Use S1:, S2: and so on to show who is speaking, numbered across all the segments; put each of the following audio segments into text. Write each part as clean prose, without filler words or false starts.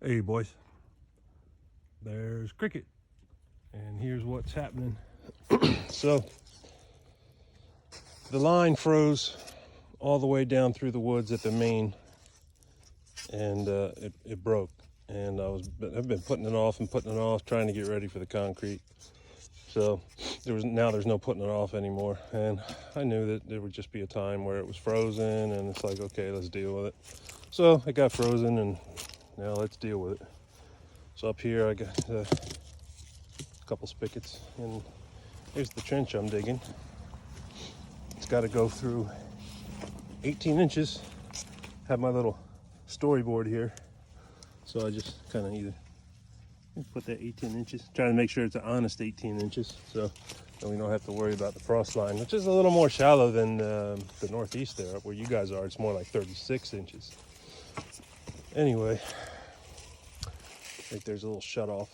S1: Hey boys, there's Cricket, and here's what's happening. So the line froze all the way down through the woods at the main, and it broke. And I've been putting it off and putting it off, trying to get ready for the concrete. So there's no putting it off anymore, and I knew that there would just be a time where it was frozen, and it's like, okay, let's deal with it. So it got frozen, and now let's deal with it. So up here I got a couple spigots, and here's the trench I'm digging. It's got to go through 18 inches. Have my little storyboard here, so I just kind of either put that 18 inches, trying to make sure it's an honest 18 inches, so we don't have to worry about the frost line, which is a little more shallow than the northeast there, where you guys are. It's more like 36 inches. Anyway, I think there's a little shut off.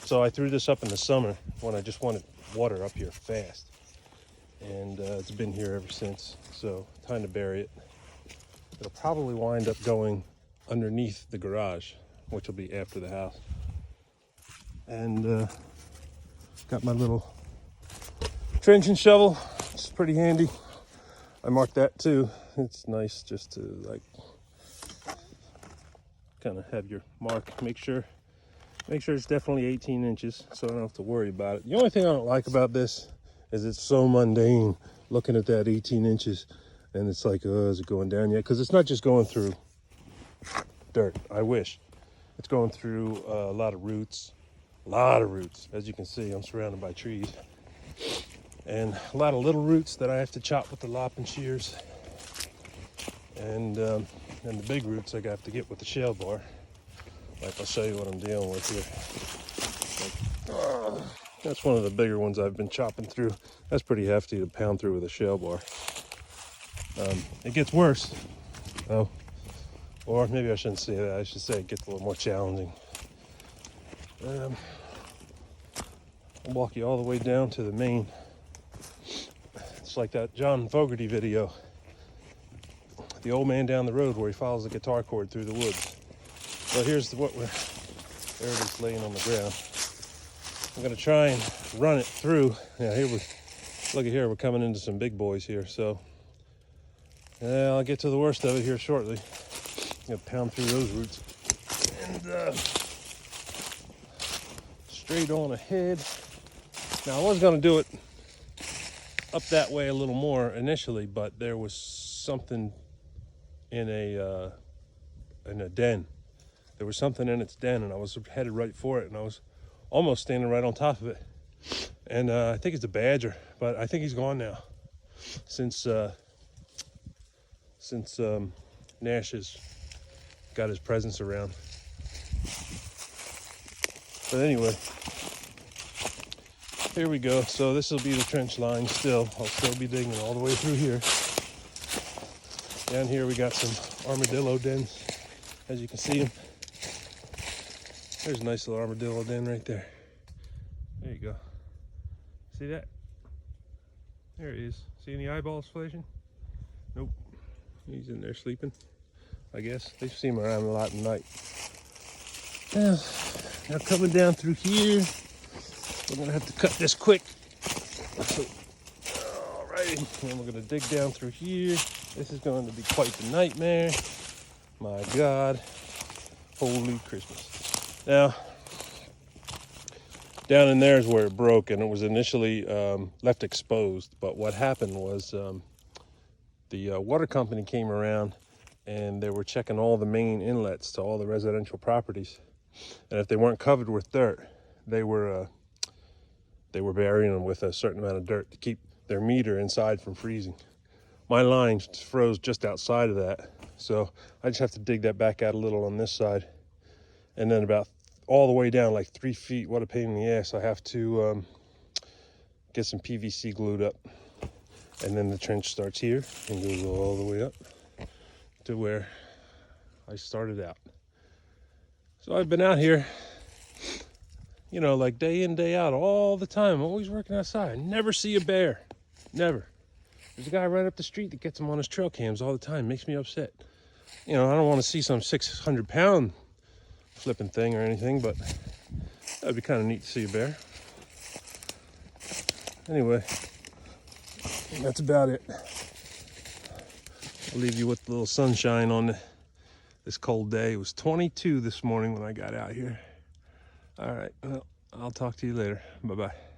S1: So I threw this up in the summer when I just wanted water up here fast, and it's been here ever since. So time to bury it. It'll probably wind up going underneath the garage, which will be after the house. And got my little trench and shovel. It's pretty handy. I marked that too. It's nice just to like kind of have your mark. Make sure it's definitely 18 inches, so I don't have to worry about it. The only thing I don't like about this is it's so mundane looking at that 18 inches, and it's like, oh, is it going down yet? Because it's not just going through dirt. I wish. It's going through a lot of roots. As you can see, I'm surrounded by trees, and a lot of little roots that I have to chop with the lopping shears, and the big roots I have to get with the shell bar. Like, I'll show you what I'm dealing with here. Like, that's one of the bigger ones I've been chopping through. That's pretty hefty to pound through with a shell bar. It gets worse. Oh, or maybe I shouldn't say that. I should say it gets a little more challenging. I'll walk you all the way down to the main. It's like that John Fogerty video, The Old Man Down the Road, where he follows the guitar cord through the woods. Well, here's there it is laying on the ground. I'm gonna try and run it through. Yeah, look at here, we're coming into some big boys here. So yeah, I'll get to the worst of it here shortly. I'm gonna pound through those roots and straight on ahead. Now I was gonna do it up that way a little more initially, but there was something in a den. There was something in its den, and I was headed right for it, and I was almost standing right on top of it. And I think it's a badger, but I think he's gone now since Nash has got his presence around. But anyway, here we go. So this will be the trench line still. I'll still be digging all the way through here. Down here we got some armadillo dens, as you can see them. There's a nice little armadillo den right there. There you go. See that? There he is. See any eyeballs flashing? Nope. He's in there sleeping, I guess. They see him around a lot at night. Now coming down through here, we're gonna have to cut this quick. Alrighty, and we're gonna dig down through here. This is going to be quite the nightmare. My God, holy Christmas. Now, down in there is where it broke, and it was initially left exposed. But what happened was the water company came around, and they were checking all the main inlets to all the residential properties. And if they weren't covered with dirt, they were burying them with a certain amount of dirt to keep their meter inside from freezing. My line froze just outside of that, so I just have to dig that back out a little on this side, and then about all the way down, like 3 feet. What a pain in the ass. I have to get some PVC glued up, and then the trench starts here and goes all the way up to where I started out. So I've been out here, you know, like day in, day out, all the time, always working outside. I never see a bear, never. There's a guy right up the street that gets them on his trail cams all the time. Makes me upset. You know, I don't want to see some 600-pound flipping thing or anything, but that'd be kind of neat to see a bear. Anyway, that's about it. I'll leave you with a little sunshine on this cold day. It was 22 this morning when I got out here. All right, well, I'll talk to you later. Bye-bye.